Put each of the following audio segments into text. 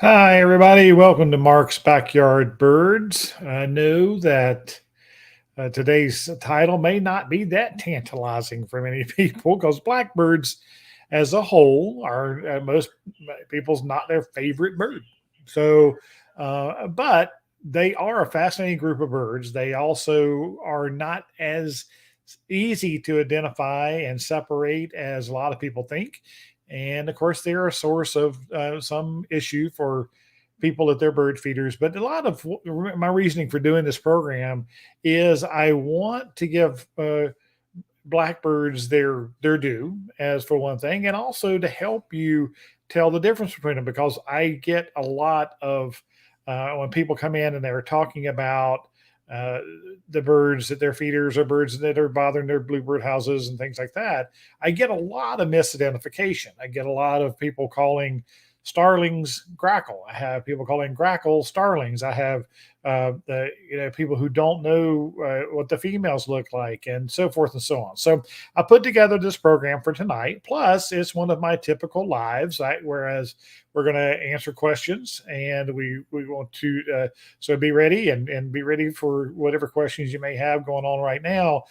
Hi, everybody. Welcome to Mark's Backyard Birds. I know that today's title may not be that tantalizing for many people because blackbirds, as a whole, are most people's not their favorite bird. So, but they are a fascinating group of birds. They also are not as easy to identify and separate as a lot of people think. And of course, they're a source of some issue for people that they're bird feeders. But a lot of my reasoning for doing this program is I want to give blackbirds their due, as for one thing, and also to help you tell the difference between them because I get a lot of when people come in and they're talking about uh, the birds that they're feeders or birds that are bothering their bluebird houses and things like that. I get a lot of misidentification. I get a lot of people calling starlings grackle. I have people calling grackle starlings. I have people who don't know what the females look like, and so forth and so on. So I put together this program for tonight. Plus, it's one of my typical lives. Whereas we're going to answer questions, and we want to so be ready and be ready for whatever questions you may have going on right now.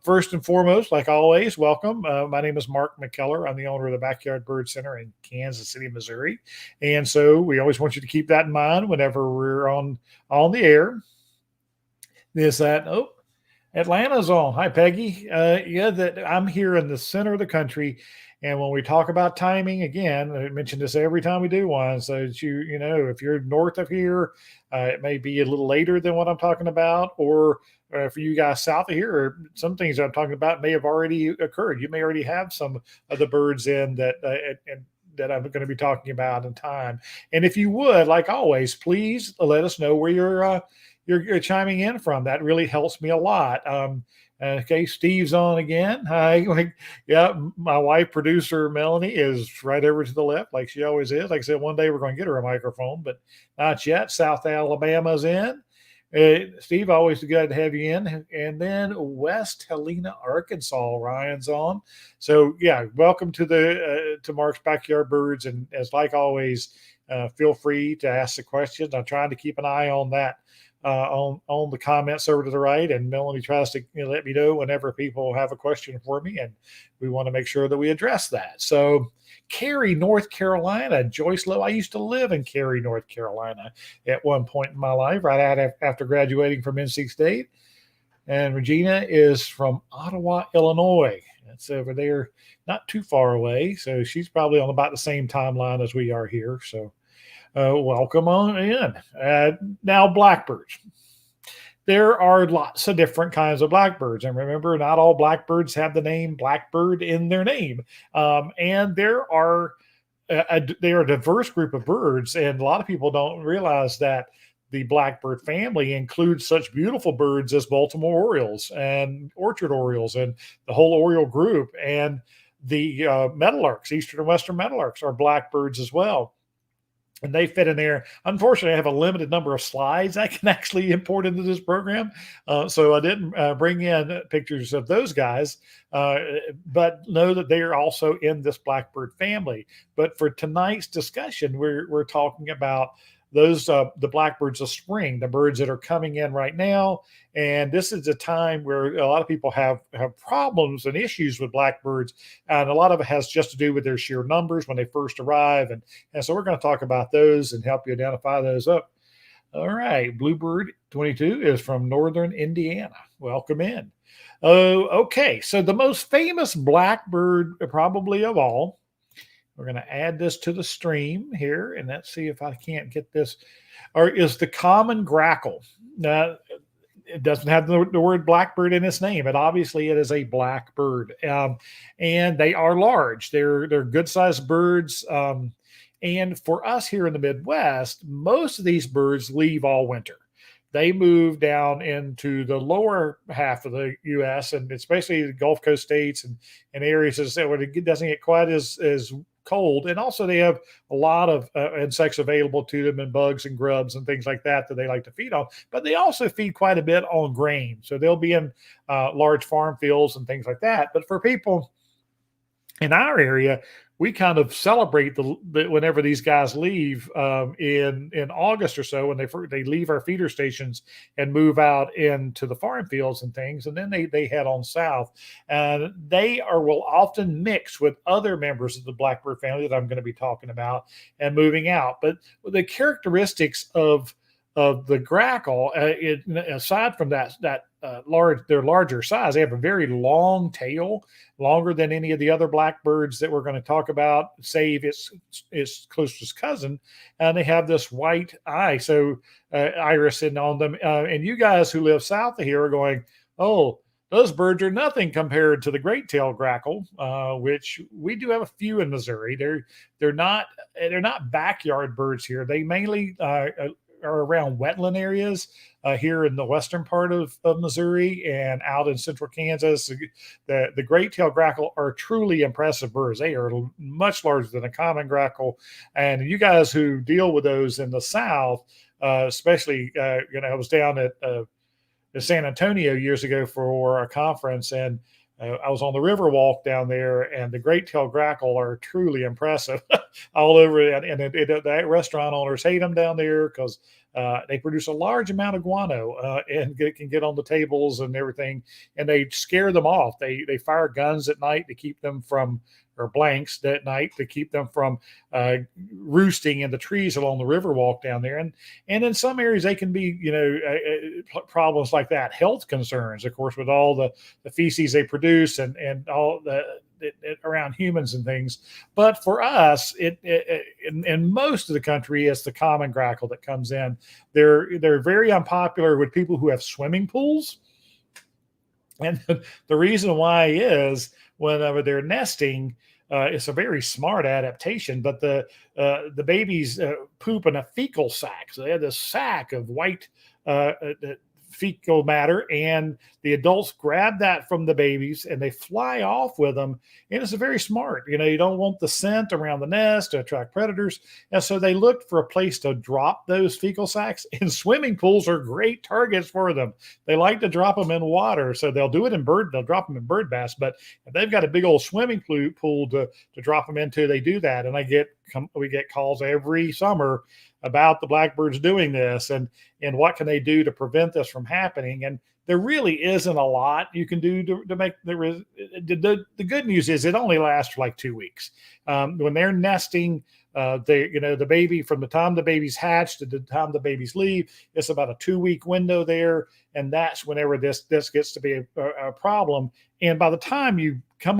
First and foremost, like always, welcome. My name is Mark McKellar. I'm the owner of the Backyard Bird Center in Kansas City, Missouri, and so we always want you to keep that in mind whenever we're on the air. Is that Atlanta's on? Hi, Peggy. Yeah, that I'm here in the center of the country, and when we talk about timing, again, I mention this every time we do one. So that you know, if you're north of here, it may be a little later than what I'm talking about, or for you guys south of here, some things I'm talking about may have already occurred. You may already have some of the birds in that. That I'm going to be talking about in time. And if you would, like always, please let us know where you're chiming in from. That really helps me a lot. Okay, Steve's on again. Hi. Yeah, my wife, producer Melanie, is right over to the left, like she always is. Like I said, one day we're going to get her a microphone, but not yet. South Alabama's in. Steve, always good to have you in. And then West Helena, Arkansas, Ryan's on. So yeah, welcome to the to Mark's Backyard Birds. And as like always, feel free to ask the questions. I'm trying to keep an eye on that on the comments over to the right, and Melanie tries to let me know whenever people have a question for me, and we want to make sure that we address that. So, Cary, North Carolina, Joyce Lowe. I used to live in Cary, North Carolina, at one point in my life, right after graduating from NC State. And Regina is from Ottawa, Illinois. That's over there, not too far away. So she's probably on about the same timeline as we are here. So welcome on in. Now, blackbirds. There are lots of different kinds of blackbirds. And remember, not all blackbirds have the name blackbird in their name. And they are a diverse group of birds. And a lot of people don't realize that the blackbird family includes such beautiful birds as Baltimore Orioles and Orchard Orioles and the whole Oriole group. And the meadowlarks, eastern and western meadowlarks, are blackbirds as well, and they fit in there. Unfortunately, I have a limited number of slides I can actually import into this program, so I didn't bring in pictures of those guys, but know that they are also in this blackbird family. But for tonight's discussion, we're talking about those the blackbirds of spring, the birds that are coming in right now. And this is a time where a lot of people have problems and issues with blackbirds, and a lot of it has just to do with their sheer numbers when they first arrive. And so we're going to talk about those and help you identify those up. All right, Bluebird 22 is from northern Indiana. Welcome in. Oh, okay. So the most famous blackbird, probably of all, we're going to add this to the stream here, and let's see if I can't get this. Or is the common grackle. Now, it doesn't have the word blackbird in its name, but obviously it is a blackbird. And they are large. They're good sized birds. And for us here in the Midwest, most of these birds leave all winter. They move down into the lower half of the U.S., and especially the Gulf Coast states and areas where it doesn't get quite as cold. And also they have a lot of insects available to them, and bugs and grubs and things like that they like to feed on. But they also feed quite a bit on grain. So they'll be in large farm fields and things like that. But for people in our area, we kind of celebrate whenever these guys leave in August or so, when they leave our feeder stations and move out into the farm fields and things, and then they head on south, and will often mix with other members of the blackbird family that I'm going to be talking about and moving out. But the characteristics of the grackle, aside from their larger size, they have a very long tail, longer than any of the other blackbirds that we're going to talk about, save its closest cousin. And they have this white iris on them. And you guys who live south of here are going, oh, those birds are nothing compared to the great-tailed grackle, which we do have a few in Missouri. They're not backyard birds here. They mainly are around wetland areas here in the western part of Missouri and out in central Kansas. The great-tailed grackle are truly impressive birds. They are much larger than a common grackle. And you guys who deal with those in the South, especially, I was down at San Antonio years ago for a conference, and I was on the Riverwalk down there, and the great-tailed grackle are truly impressive all over. And the restaurant owners hate them down there because they produce a large amount of guano and can get on the tables and everything, and they scare them off. They fire guns at night to keep them from, or blanks at night to keep them from roosting in the trees along the Riverwalk down there. And in some areas they can be, problems like that, health concerns, of course, with all the feces they produce and all around humans and things. But for us, in most of the country, it's the common grackle that comes in. They're very unpopular with people who have swimming pools. And the reason why is whenever they're nesting, it's a very smart adaptation, but the babies poop in a fecal sac. So they have this sac of white fecal matter, and the adults grab that from the babies and they fly off with them. And it's very smart. You don't want the scent around the nest to attract predators. And so they looked for a place to drop those fecal sacs, and swimming pools are great targets for them. They like to drop them in water. So they'll drop them in bird baths, but if they've got a big old swimming pool to drop them into, they do that. And we get calls every summer about the blackbirds doing this, and what can they do to prevent this from happening. And there really isn't a lot you can do to make the good news is it only lasts for like 2 weeks. When they're nesting, the baby, from the time the baby's hatched to the time the babies leave, it's about a 2-week window there. And that's whenever this gets to be a problem. And by the time you try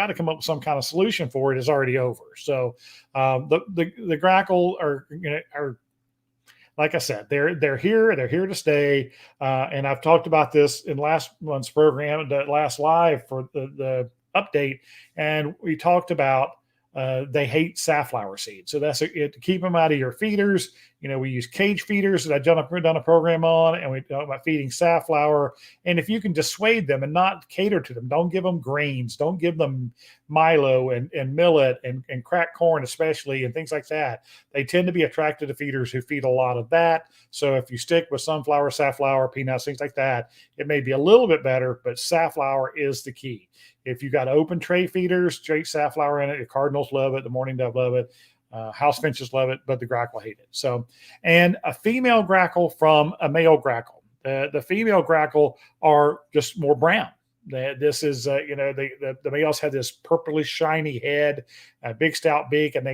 to come up with some kind of solution for it, is already over. So the grackle are like I said, they're here to stay. And I've talked about this in last month's program, the last live for the update, and we talked about they hate safflower seeds. So that's to keep them out of your feeders. We use cage feeders that I've done a program on, and we talk about feeding safflower. And if you can dissuade them and not cater to them, don't give them grains, don't give them milo and millet and cracked corn, especially, and things like that. They tend to be attracted to feeders who feed a lot of that. So if you stick with sunflower, safflower, peanuts, things like that, it may be a little bit better, but safflower is the key. If you got open tray feeders, straight safflower in it, the cardinals love it, the mourning dove love it, house finches love it, but the grackle hate it. So, and a female grackle from a male grackle. The female grackle are just more brown. This is, the males have this purplish shiny head, a big stout beak, and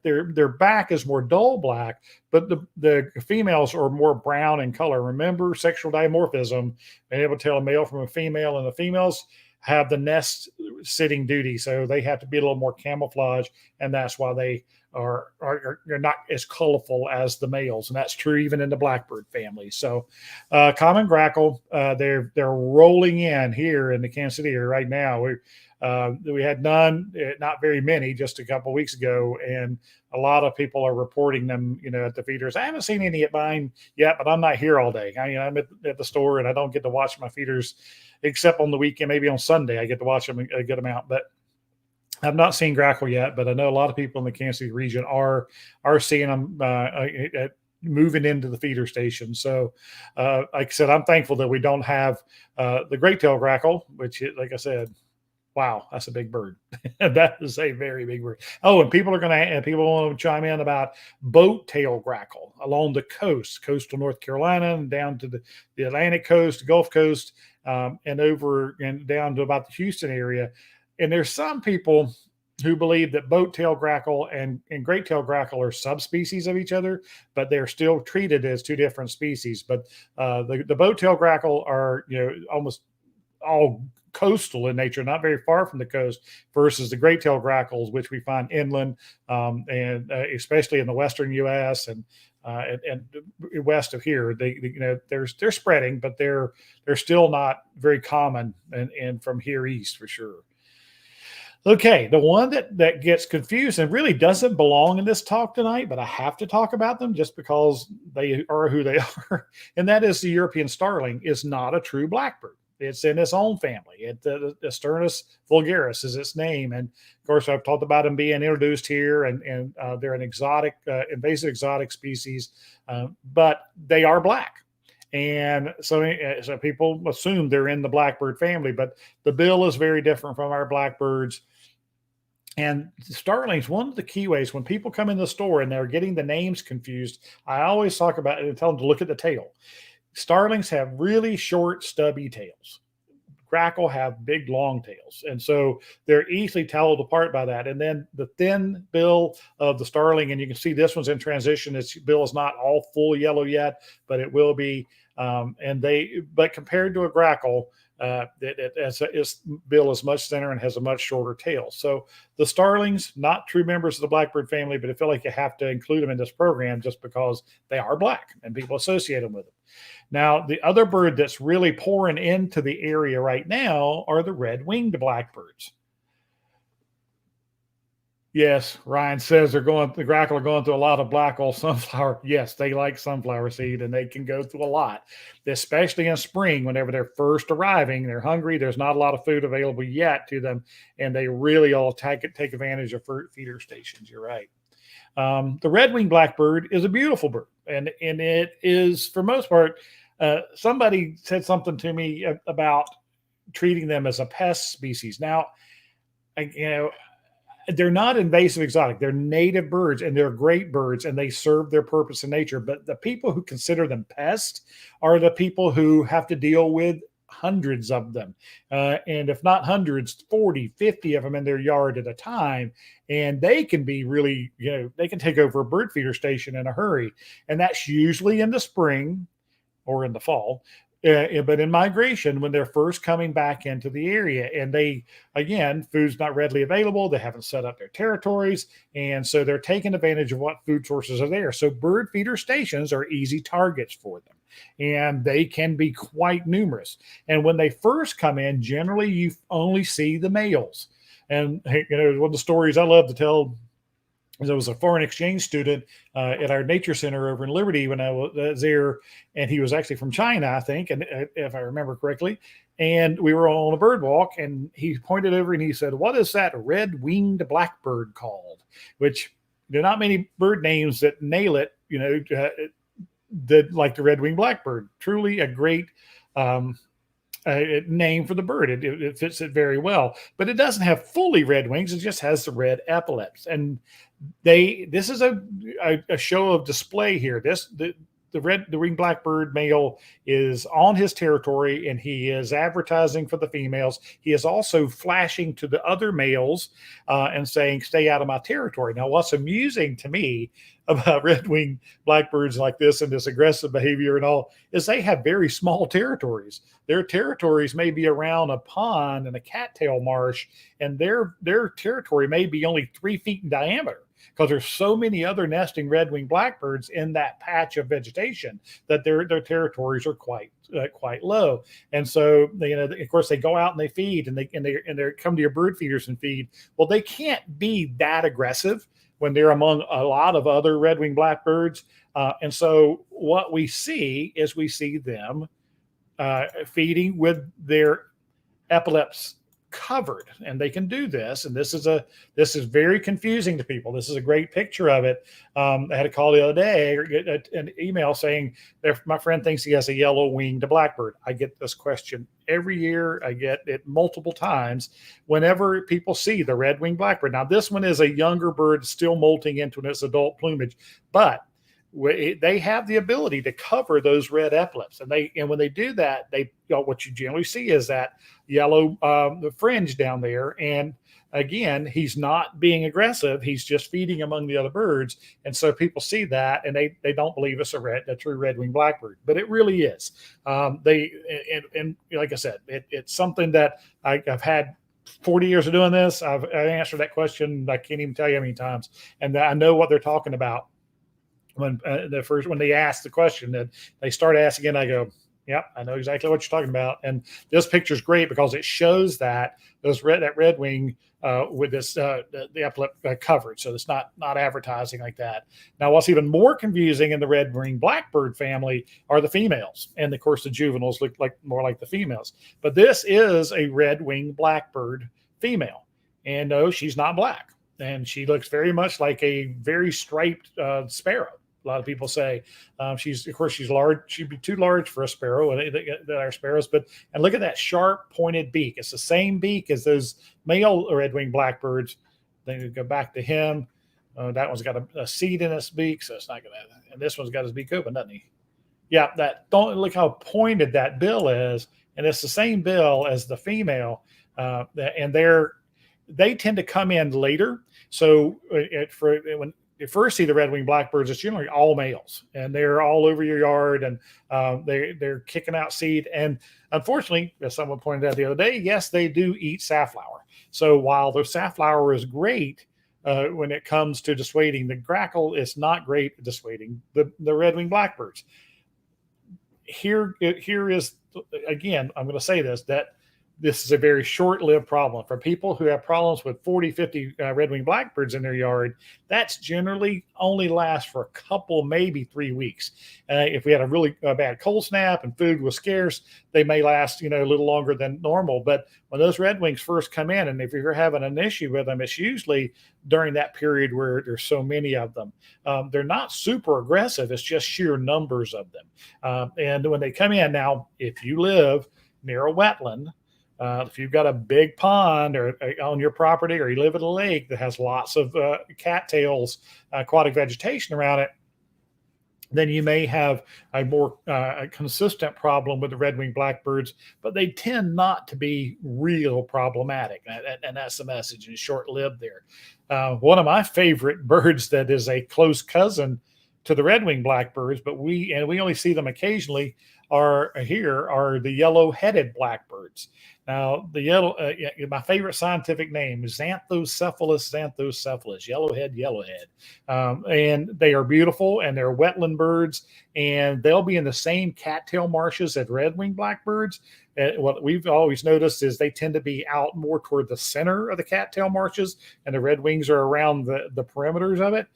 their back is more dull black, but the females are more brown in color. Remember sexual dimorphism, being able to tell a male from a female, and the females have the nest sitting duty, so they have to be a little more camouflage, and that's why they are not as colorful as the males, and that's true even in the blackbird family. So common grackle, they're rolling in here in the Kansas City area right now. We had none, not very many, just a couple of weeks ago, and a lot of people are reporting them, at the feeders. I haven't seen any at mine yet, but I'm not here all day. I'm at the store, and I don't get to watch my feeders except on the weekend. Maybe on Sunday I get to watch them a good amount, but I've not seen grackle yet. But I know a lot of people in the Kansas City region are seeing them moving into the feeder station. So like I said, I'm thankful that we don't have the great-tailed grackle, which, like I said, Wow, that's a big bird. That is a very big bird. Oh, and people want to chime in about boat-tailed grackle along the coast, coastal North Carolina, and down to the Atlantic coast, the Gulf Coast, and over and down to about the Houston area. And there's some people who believe that boat-tailed grackle and great-tailed grackle are subspecies of each other, but they're still treated as two different species. But the boat-tailed grackle are, almost all coastal in nature, not very far from the coast, versus the great-tailed grackles, which we find inland, and especially in the western U.S. and west of here. They're spreading, but they're still not very common, and from here east for sure. Okay, the one that gets confused and really doesn't belong in this talk tonight, but I have to talk about them just because they are who they are, and that is the European starling is not a true blackbird. It's in its own family. The Sturnus vulgaris is its name, and of course I've talked about them being introduced here, and they're an invasive exotic species, but they are black. And so people assume they're in the blackbird family, but the bill is very different from our blackbirds. And starlings, one of the key ways when people come in the store and they're getting the names confused, I always talk about it and tell them to look at the tail. Starlings have really short, stubby tails. Grackle have big, long tails. And so they're easily told apart by that. And then the thin bill of the starling, and you can see this one's in transition. Its bill is not all full yellow yet, but it will be. But compared to a grackle, its bill is much thinner and has a much shorter tail. So the starlings, not true members of the blackbird family, but I feel like you have to include them in this program just because they are black and people associate them with them. Now, the other bird that's really pouring into the area right now are the red-winged blackbirds. Yes, Ryan says the grackle are going through a lot of black oil sunflower. Yes, they like sunflower seed and they can go through a lot, especially in spring whenever they're first arriving. They're hungry. There's not a lot of food available yet to them, and they really all take advantage of feeder stations. You're right. The red-winged blackbird is a beautiful bird, and it is, for most part, somebody said something to me about treating them as a pest species. Now, they're not invasive exotic. They're native birds, and they're great birds, and they serve their purpose in nature. But the people who consider them pests are the people who have to deal with hundreds of them. And if not hundreds, 40, 50 of them in their yard at a time. And they can be really, they can take over a bird feeder station in a hurry. And that's usually in the spring or in the fall. But in migration, when they're first coming back into the area, and food's not readily available, they haven't set up their territories, and so they're taking advantage of what food sources are there. So bird feeder stations are easy targets for them, and they can be quite numerous. And when they first come in, generally you only see the males. And one of the stories I love to tell, I was a foreign exchange student at our nature center over in Liberty when I was there, and he was actually from China, I think, and if I remember correctly. And we were on a bird walk, and he pointed over and he said, "What is that red-winged blackbird called?" Which there are not many bird names that nail it, like the red-winged blackbird. Truly a great name for the bird. It fits it very well, but it doesn't have fully red wings. It just has the red epaulets. And this is a show of display here. The winged blackbird male is on his territory, and he is advertising for the females. He is also flashing to the other males and saying, "Stay out of my territory." Now, what's amusing to me about red-winged blackbirds like this and this aggressive behavior and all is they have very small territories. Their territories may be around a pond and a cattail marsh, and their territory may be only 3 feet in diameter, because there's so many other nesting red-winged blackbirds in that patch of vegetation that their territories are quite low. And so of course they go out and they feed, and they come to your bird feeders and feed. Well, they can't be that aggressive when they're among a lot of other red-winged blackbirds. And so what we see them feeding with their epaulets covered, and they can do this. And this is very confusing to people. This is a great picture of it. I had a call the other day, or get an email saying my friend thinks he has a yellow-winged blackbird. I get this question every year. I get it multiple times whenever people see the red-winged blackbird. Now, this one is a younger bird, still molting into its adult plumage, but they have the ability to cover those red epaulets, and when they do that, what you generally see is that yellow the fringe down there. And again, he's not being aggressive; he's just feeding among the other birds. And so people see that, and they don't believe it's a true red-winged blackbird, but it really is. And like I said, it's something that I've had 40 years of doing this. I've answered that question. I can't even tell you how many times, and I know what they're talking about. When they ask the question, that they start asking it, I go, "Yep, I know exactly what you're talking about." And this picture is great because it shows that that red wing with this the epaulet covered, so it's not advertising like that. Now, what's even more confusing in the red wing blackbird family are the females, and of course the juveniles look more like the females. But this is a red wing blackbird female, and no, she's not black, and she looks very much like a very striped sparrow. A lot of people say she's large. She'd be too large for a sparrow, that are sparrows. And look at that sharp pointed beak. It's the same beak as those male red-winged blackbirds. Then we go back to him. That one's got a seed in its beak, so it's not gonna. And this one's got his beak open, doesn't he? Yeah, don't look how pointed that bill is, and it's the same bill as the female. And they tend to come in later. So when you first see the red-winged blackbirds, it's generally all males, and they're all over your yard, and they're kicking out seed. And unfortunately, as someone pointed out the other day, yes, they do eat safflower. So while the safflower is great when it comes to dissuading the grackle, it's not great at dissuading the red-winged blackbirds. Here is, again, I'm going to say that this is a very short-lived problem. For people who have problems with 40, 50 red-winged blackbirds in their yard, that's generally only lasts for a couple, maybe 3 weeks. If we had a really bad cold snap and food was scarce, they may last, a little longer than normal. But when those redwings first come in, and if you're having an issue with them, it's usually during that period where there's so many of them. They're not super aggressive. It's just sheer numbers of them. And when they come in, now, if you live near a wetland, if you've got a big pond or on your property, or you live at a lake that has lots of cattails, aquatic vegetation around it, then you may have a more consistent problem with the red-winged blackbirds, but they tend not to be real problematic. And that's the message, and short-lived there. One of my favorite birds that is a close cousin to the red-winged blackbirds, but we only see them occasionally, are the yellow-headed blackbirds. Now, my favorite scientific name is xanthocephalus, yellowhead. And they are beautiful, and they're wetland birds, and they'll be in the same cattail marshes as red-winged blackbirds. What we've always noticed is they tend to be out more toward the center of the cattail marshes, and the redwings are around the perimeters of it.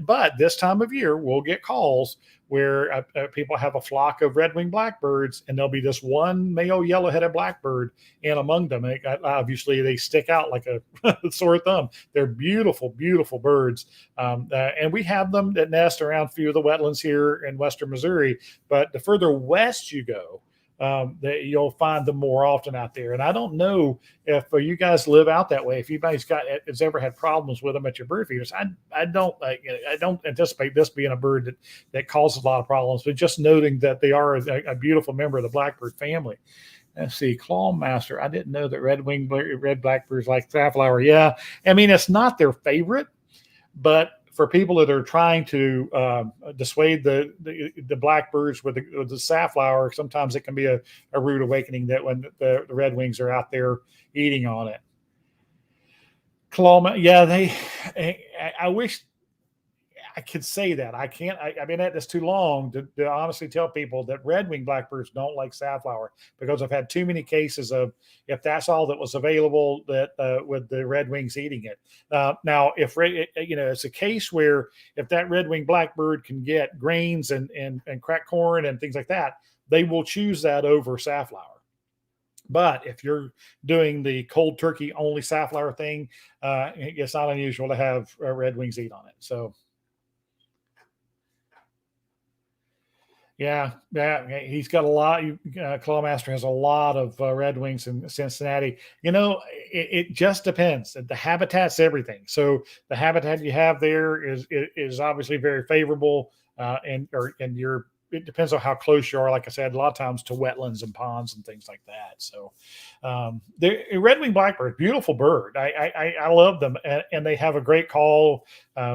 But this time of year, we'll get calls where people have a flock of red-winged blackbirds, and there'll be this one male yellow-headed blackbird in among them. Obviously, they stick out like a sore thumb. They're beautiful, beautiful birds. And we have them that nest around a few of the wetlands here in western Missouri. But the further west you go, that you'll find them more often out there. And I don't know if you guys live out that way. If anybody's has ever had problems with them at your bird feeders, I don't anticipate this being a bird that causes a lot of problems. But just noting that they are a beautiful member of the blackbird family. Let's see, Clawmaster. I didn't know that red blackbirds like safflower. Yeah, I mean, it's not their favorite, but for people that are trying to dissuade the blackbirds with the safflower, sometimes it can be a rude awakening that when the redwings are out there eating on it. I wish I could say that. I can't. I've been at this too long to honestly tell people that red-winged blackbirds don't like safflower, because I've had too many cases of, if that's all that was available, that with the redwings eating it. Now, if it's a case where if that red-winged blackbird can get grains and cracked corn and things like that, they will choose that over safflower. But if you're doing the cold turkey only safflower thing, it's not unusual to have red wings eat on it. So yeah, he's got a lot. Clawmaster has a lot of Red Wings in Cincinnati. It just depends. The habitat's everything. So the habitat you have there is obviously very favorable, and it depends on how close you are. Like I said, a lot of times to wetlands and ponds and things like that. So, the red winged blackbird, beautiful bird. I love them, and they have a great call.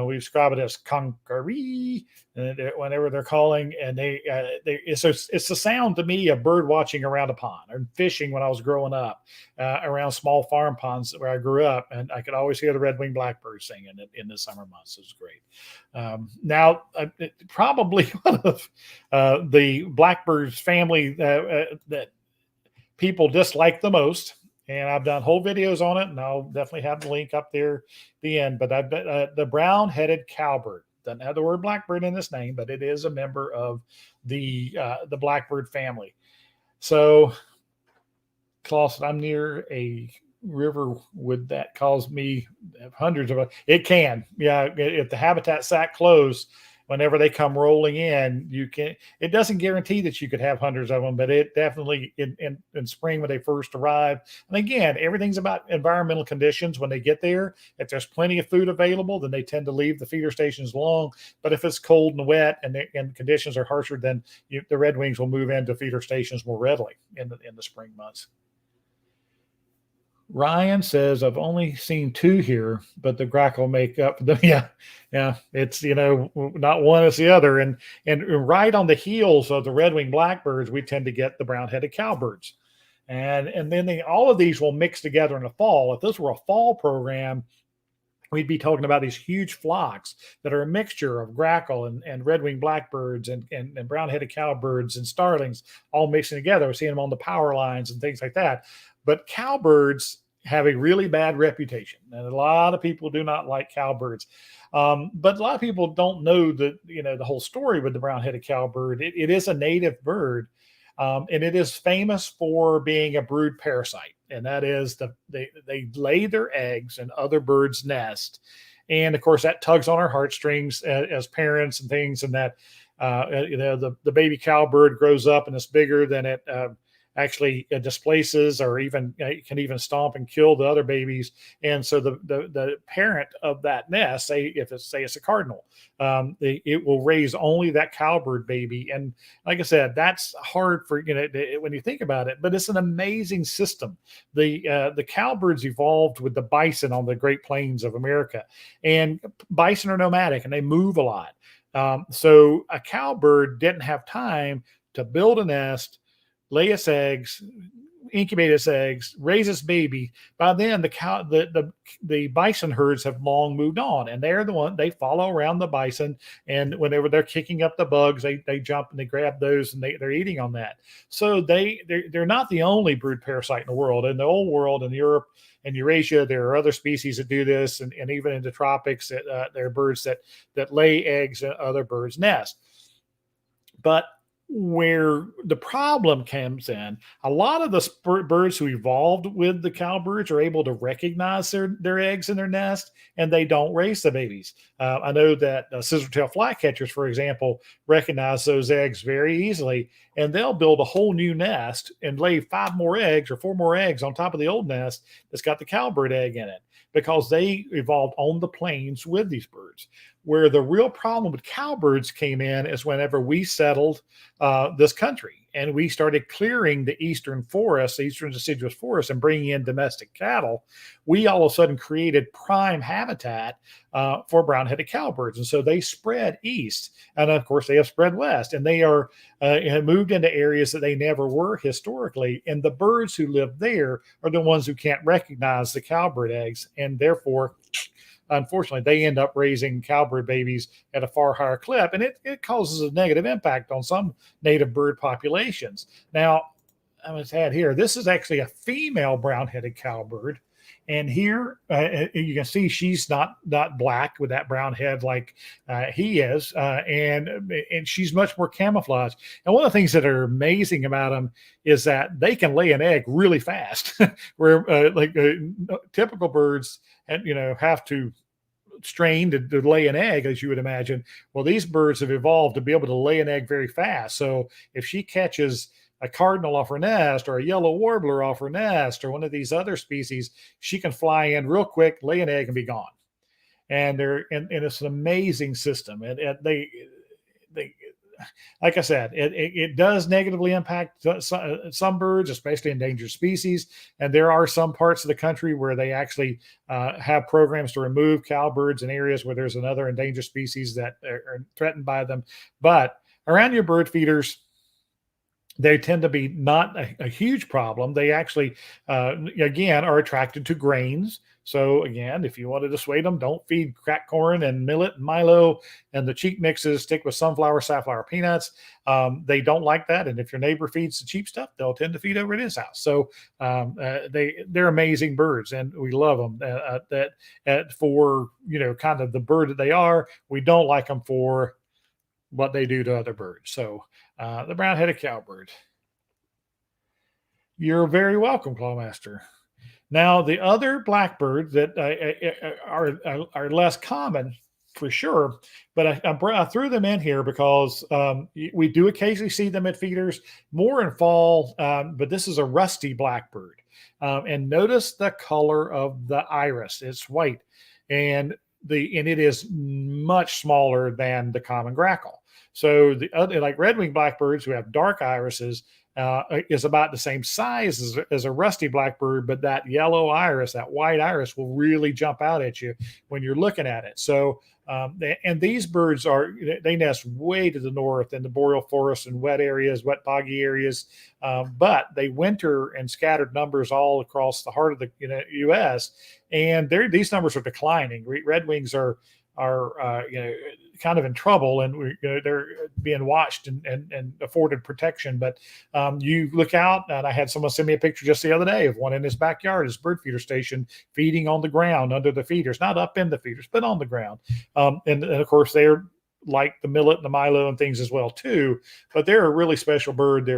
We describe it as conqueree whenever they're calling, and it's the sound to me of bird watching around a pond or fishing when I was growing up around small farm ponds where I grew up, and I could always hear the red winged blackbird singing in the summer months. It was great. Now, probably one of the blackbirds family that people dislike the most. And I've done whole videos on it, and I'll definitely have the link up there at the end. But I've the brown-headed cowbird doesn't have the word blackbird in its name, but it is a member of the blackbird family. So, Clausen, I'm near a river. Would that cause me hundreds of it? Can, yeah. If the habitat sat close, whenever they come rolling in, it doesn't guarantee that you could have hundreds of them, but it definitely in spring when they first arrive. And again, everything's about environmental conditions when they get there. If there's plenty of food available, then they tend to leave the feeder stations long. But if it's cold and wet and conditions are harsher, then the red wings will move into feeder stations more readily in the spring months. Ryan says, I've only seen 2 here, but the grackle make up. Yeah. It's, not one as the other. And right on the heels of the red-winged blackbirds, we tend to get the brown-headed cowbirds. And then all of these will mix together in the fall. If this were a fall program, we'd be talking about these huge flocks that are a mixture of grackle and red-winged blackbirds and brown-headed cowbirds and starlings all mixing together. We're seeing them on the power lines and things like that. But cowbirds have a really bad reputation, and a lot of people do not like cowbirds. But a lot of people don't know the whole story with the brown-headed cowbird. It is a native bird, and it is famous for being a brood parasite, and that is they lay their eggs in other birds' nest, and of course that tugs on our heartstrings as parents and things, and that the baby cowbird grows up and it's bigger than it actually displaces or even can even stomp and kill the other babies. And so the parent of that nest, say it's a cardinal, it will raise only that cowbird baby. And like I said, that's hard for when you think about it, but it's an amazing system. The cowbirds evolved with the bison on the Great Plains of America, and bison are nomadic and they move a lot. So a cowbird didn't have time to build a nest, lay its eggs, incubate its eggs, raise its baby. By then, the bison herds have long moved on, and they follow around the bison. And whenever they're kicking up the bugs, they jump and they grab those and they're eating on that. So they're not the only brood parasite in the world. In the old world, in Europe and Eurasia, there are other species that do this, and even in the tropics, there are birds that lay eggs in other birds' nests. But where the problem comes in, a lot of the birds who evolved with the cowbirds are able to recognize their eggs in their nest, and they don't raise the babies. I know that scissor-tail flycatchers, for example, recognize those eggs very easily, and they'll build a whole new nest and lay 5 more eggs or 4 more eggs on top of the old nest that's got the cowbird egg in it, because they evolved on the plains with these birds. Where the real problem with cowbirds came in is whenever we settled this country and we started clearing the eastern forests, the eastern deciduous forests, and bringing in domestic cattle, we all of a sudden created prime habitat for brown-headed cowbirds. And so they spread east, and of course they have spread west, and they have moved into areas that they never were historically. And the birds who live there are the ones who can't recognize the cowbird eggs, and therefore, unfortunately, they end up raising cowbird babies at a far higher clip, and it causes a negative impact on some native bird populations. Now, I'm going to add here, this is actually a female brown-headed cowbird, And here you can see she's not black with that brown head like he is, and she's much more camouflaged. And one of the things that are amazing about them is that they can lay an egg really fast, where typical birds and have to strain to lay an egg, as you would imagine. Well, these birds have evolved to be able to lay an egg very fast. So if she catches a cardinal off her nest or a yellow warbler off her nest or one of these other species, she can fly in real quick, lay an egg, and be gone. And it's an amazing system. And they like I said, it does negatively impact some birds, especially endangered species. And there are some parts of the country where they actually have programs to remove cowbirds in areas where there's another endangered species that are threatened by them. But around your bird feeders, they tend to be not a huge problem. They actually, again, are attracted to grains. So again, if you want to dissuade them, don't feed cracked corn and millet and Milo and the cheap mixes. Stick with sunflower, safflower, peanuts. They don't like that. And if your neighbor feeds the cheap stuff, they'll tend to feed over at his house. So they're amazing birds, and we love them. For kind of the bird that they are, we don't like them for what they do to other birds. So the brown-headed cowbird. You're very welcome, Clawmaster. Now, the other blackbirds that are less common for sure, but I threw them in here because we do occasionally see them at feeders, more in fall, but this is a rusty blackbird. And notice the color of the iris. It's white, and it is much smaller than the common grackle. So the other, like red-winged blackbirds who have dark irises, is about the same size as a rusty blackbird, but that yellow iris, that white iris, will really jump out at you when you're looking at it. So, and these birds they nest way to the north in the boreal forest and wet areas, wet boggy areas, but they winter in scattered numbers all across the heart of the U.S. And these numbers are declining. Red wings are kind of in trouble, and they're being watched and afforded protection. But you look out, and I had someone send me a picture just the other day of one in his backyard, his bird feeder station, feeding on the ground under the feeders, not up in the feeders, but on the ground. And of course, they're like the millet and the Milo and things as well too. But they're a really special bird.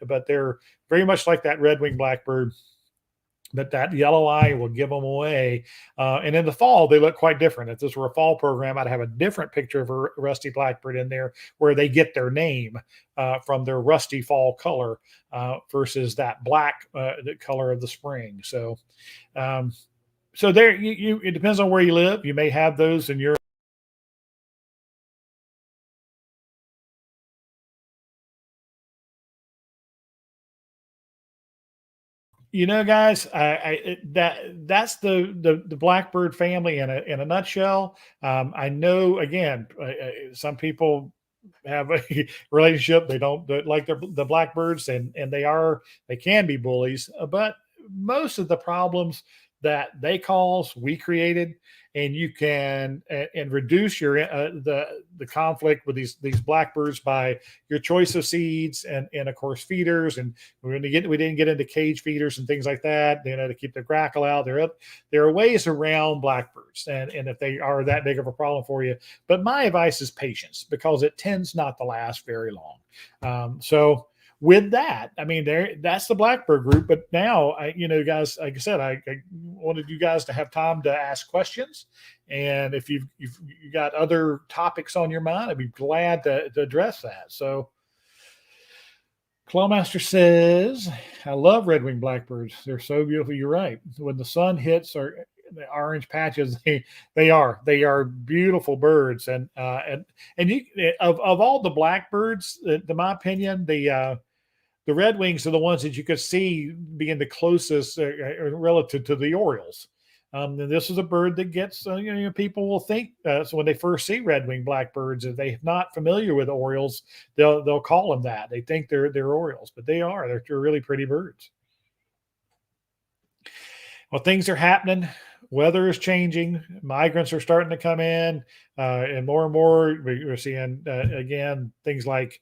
But they're very much like that red-winged blackbird. But that yellow eye will give them away. And in the fall, they look quite different. If this were a fall program, I'd have a different picture of a rusty blackbird in there where they get their name from their rusty fall color versus that black the color of the spring. So, there it depends on where you live. You may have those in your guys, that's the blackbird family in a nutshell. I know, again, some people have a relationship. They don't like the blackbirds, and they can be bullies. But most of the problems that they cause, we created, and you can and reduce your the conflict with these blackbirds by your choice of seeds and of course feeders. And we didn't get into cage feeders and things like that, to keep the grackle out. There are ways around blackbirds, and if they are that big of a problem for you. But my advice is patience, because it tends not to last very long. So with that, I mean, that's the blackbird group. But now, guys, like I said, I wanted you guys to have time to ask questions. And if you've got other topics on your mind, I'd be glad to address that. So Clawmaster says, I love red-winged blackbirds. They're so beautiful. You're right. When the sun hits or the orange patches, they are beautiful birds. And you, of all the blackbirds, in my opinion, the red wings are the ones that you could see being the closest relative to the orioles. And this is a bird that gets, people will think so when they first see red-winged blackbirds, if they're not familiar with orioles, they'll call them that. They think they're orioles, but they're really pretty birds. Well, things are happening. Weather is changing. Migrants are starting to come in, and more we're seeing again things like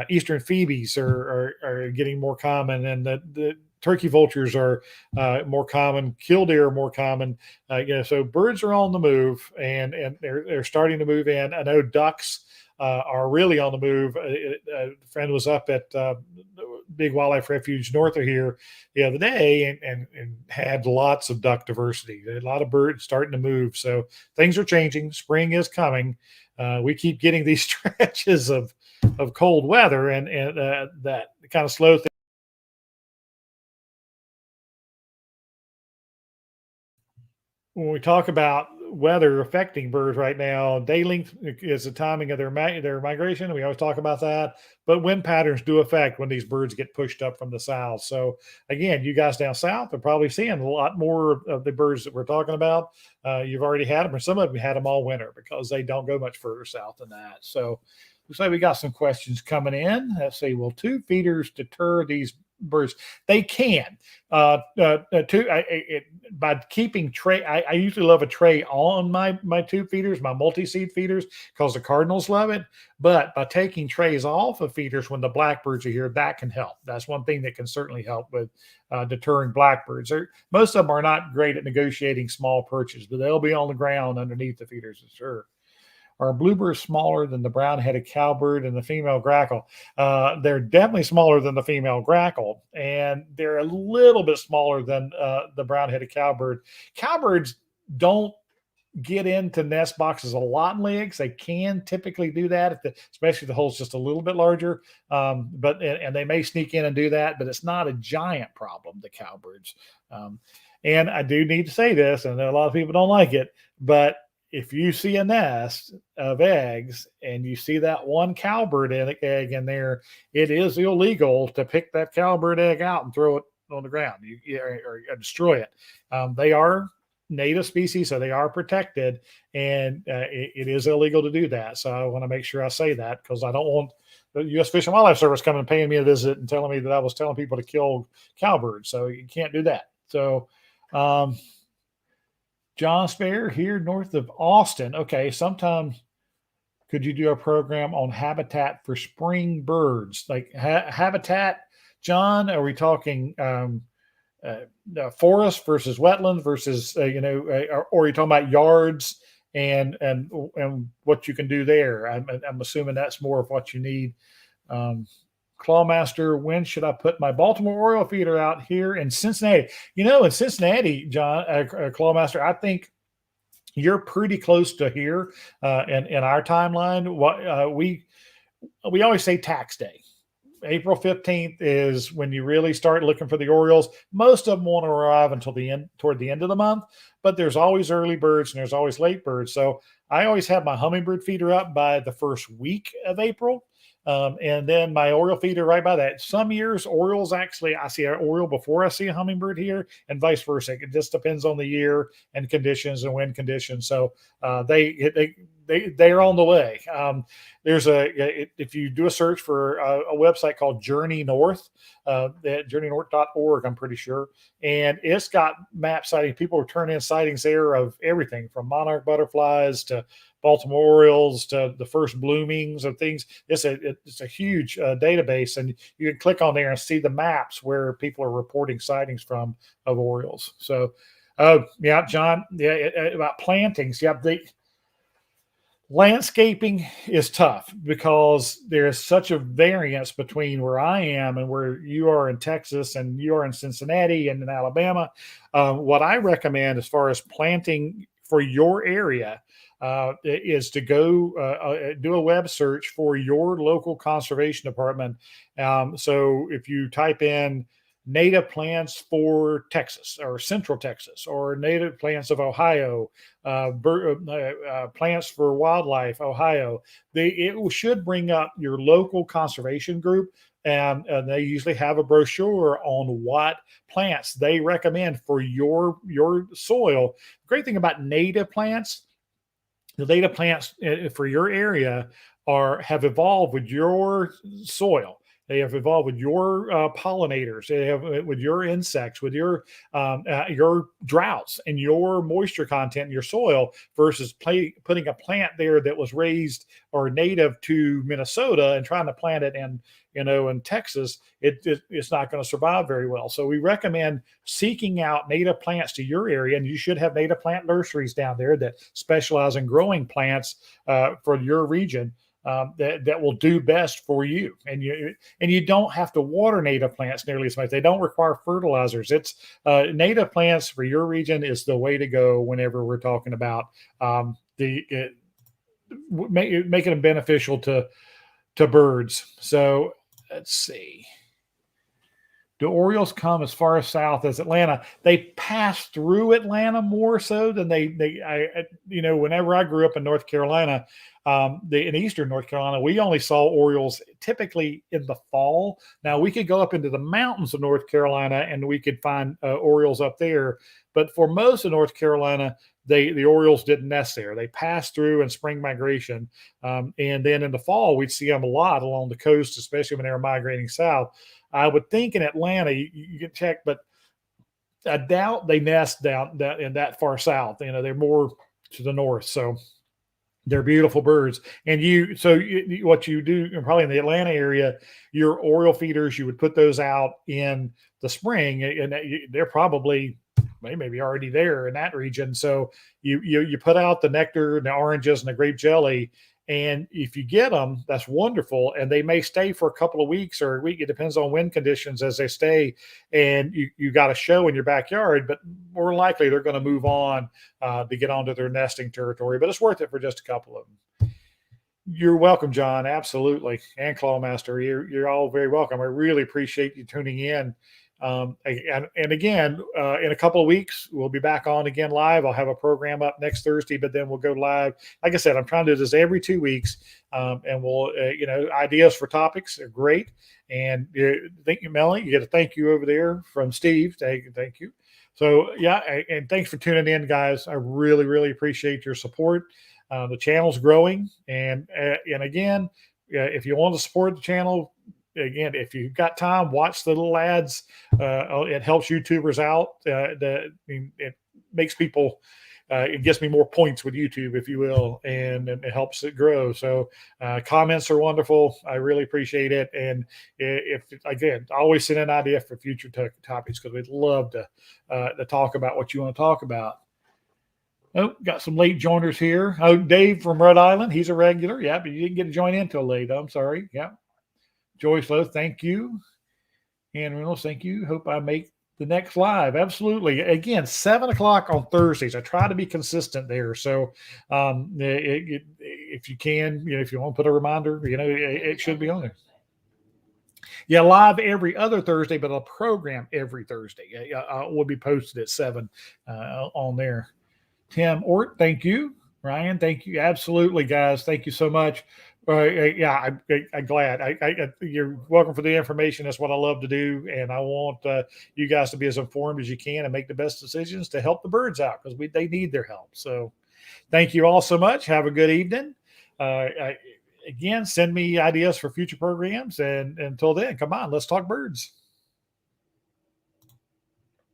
eastern phoebes are getting more common, and turkey vultures are more common, killdeer are more common. So birds are on the move, and they're starting to move in. I know ducks are really on the move. A friend was up at big wildlife refuge north of here the other day, and had lots of duck diversity. A lot of birds starting to move. So things are changing. Spring is coming. We keep getting these stretches of cold weather, and that kind of slow things. When we talk about weather affecting birds right now, day length is the timing of their migration. We always talk about that, but wind patterns do affect when these birds get pushed up from the south. So again, you guys down south are probably seeing a lot more of the birds that we're talking about. You've already had them, or some of them had them all winter because they don't go much further south than that. So looks like we got some questions coming in. Let's see. Will tube feeders deter these birds? They can. By keeping tray, I usually love a tray on my tube feeders, my multi-seed feeders, because the cardinals love it. But by taking trays off of feeders when the blackbirds are here, that can help. That's one thing that can certainly help with deterring blackbirds. Most of them are not great at negotiating small perches, but they'll be on the ground underneath the feeders, sure. Are bluebirds smaller than the brown-headed cowbird and the female grackle? They're definitely smaller than the female grackle, and they're a little bit smaller than the brown-headed cowbird. Cowbirds don't get into nest boxes a lot in legs. They can typically do that, especially if the hole's just a little bit larger. But they may sneak in and do that, but it's not a giant problem, the cowbirds. And I do need to say this, and a lot of people don't like it, but if you see a nest of eggs and you see that one cowbird egg in there, it is illegal to pick that cowbird egg out and throw it on the ground or destroy it. They are native species, so they are protected, and it is illegal to do that. So I want to make sure I say that, because I don't want the U.S. Fish and Wildlife Service coming and paying me a visit and telling me that I was telling people to kill cowbirds. So you can't do that. So John Spare here north of Austin. Okay, sometimes could you do a program on habitat for spring birds? Like habitat, John? Are we talking forest versus wetland versus or are you talking about yards and what you can do there? I'm assuming that's more of what you need. Clawmaster, when should I put my Baltimore Oriole feeder out here in Cincinnati? In Cincinnati, John, Clawmaster, I think you're pretty close to here in our timeline. What we always say tax day. April 15th is when you really start looking for the Orioles. Most of them won't arrive until toward the end of the month, but there's always early birds and there's always late birds. So I always have my hummingbird feeder up by the first week of April. And then my Oriole feeder right by that. Some years, Orioles actually, I see an Oriole before I see a hummingbird here, and vice versa. It just depends on the year and conditions and wind conditions. So they're on the way. If you do a search for a website called Journey North, at journeynorth.org, I'm pretty sure, and it's got map sightings. People are turning in sightings there of everything from monarch butterflies to Baltimore Orioles to the first bloomings of things. It's a huge database, and you can click on there and see the maps where people are reporting sightings from of Orioles. So, yeah, John, about plantings. Yeah, landscaping is tough because there's such a variance between where I am and where you are in Texas and you are in Cincinnati and in Alabama. What I recommend as far as planting for your area is to go do a web search for your local conservation department. So if you type in native plants for Texas or Central Texas, or native plants of Ohio, plants for wildlife, Ohio, it should bring up your local conservation group. And they usually have a brochure on what plants they recommend for your soil. Great thing about native plants, the native plants for your area have evolved with your soil. They have evolved with your pollinators. They have with your insects, with your droughts and your moisture content in your soil versus putting a plant there that was raised or native to Minnesota and trying to plant it in Texas. It's not going to survive very well. So we recommend seeking out native plants to your area, and you should have native plant nurseries down there that specialize in growing plants for your region. That will do best for you, and you don't have to water native plants nearly as much. They don't require fertilizers. It's native plants for your region is the way to go whenever we're talking about making them beneficial to birds. So let's see. Do Orioles come as far south as Atlanta? They pass through Atlanta more so than whenever I grew up in North Carolina, in eastern North Carolina, we only saw Orioles typically in the fall. Now we could go up into the mountains of North Carolina and we could find Orioles up there. But for most of North Carolina, the Orioles didn't nest there. They passed through in spring migration. And then in the fall, we'd see them a lot along the coast, especially when they were migrating south. I would think in Atlanta, you can check, but I doubt they nest down in that far south. They're more to the north. So they're beautiful birds. And what you do, probably in the Atlanta area, your Oriole feeders, you would put those out in the spring, and they're probably maybe already there in that region. So you put out the nectar and the oranges and the grape jelly. And if you get them, that's wonderful. And they may stay for a couple of weeks or a week. It depends on wind conditions as they stay. And you got a show in your backyard, but more likely they're going to move on to get onto their nesting territory. But it's worth it for just a couple of them. You're welcome, John. Absolutely. And Clawmaster, you're all very welcome. I really appreciate you tuning in. And again, in a couple of weeks, we'll be back on again live. I'll have a program up next Thursday, but then we'll go live. Like I said, I'm trying to do this every 2 weeks, and we'll, ideas for topics are great. And thank you, Melanie. You get a thank you over there from Steve. Thank you. So yeah, and thanks for tuning in, guys. I really, really appreciate your support. The channel's growing, and again, if you want to support the channel. Again, if you've got time, watch the little ads. It helps YouTubers out. It makes people, it gets me more points with YouTube, if you will, and it helps it grow. So comments are wonderful. I really appreciate it. And again, always send an idea for future topics because we'd love to talk about what you want to talk about. Oh, got some late joiners here. Oh, Dave from Rhode Island. He's a regular. Yeah, but you didn't get to join in till late. I'm sorry. Yeah. Joyce Lowe, thank you. Ann Reynolds, thank you. Hope I make the next live. Absolutely. Again, 7 o'clock on Thursdays. I try to be consistent there. So if you can, if you want to put a reminder, it should be on there. Yeah, live every other Thursday, but a program every Thursday. Will be posted at 7 on there. Tim Ort, thank you. Ryan, thank you. Absolutely, guys. Thank you so much. Yeah, I'm glad. You're welcome for the information. That's what I love to do, and I want you guys to be as informed as you can and make the best decisions to help the birds out because they need their help. So, thank you all so much. Have a good evening. Again, send me ideas for future programs, and until then, come on, let's talk birds.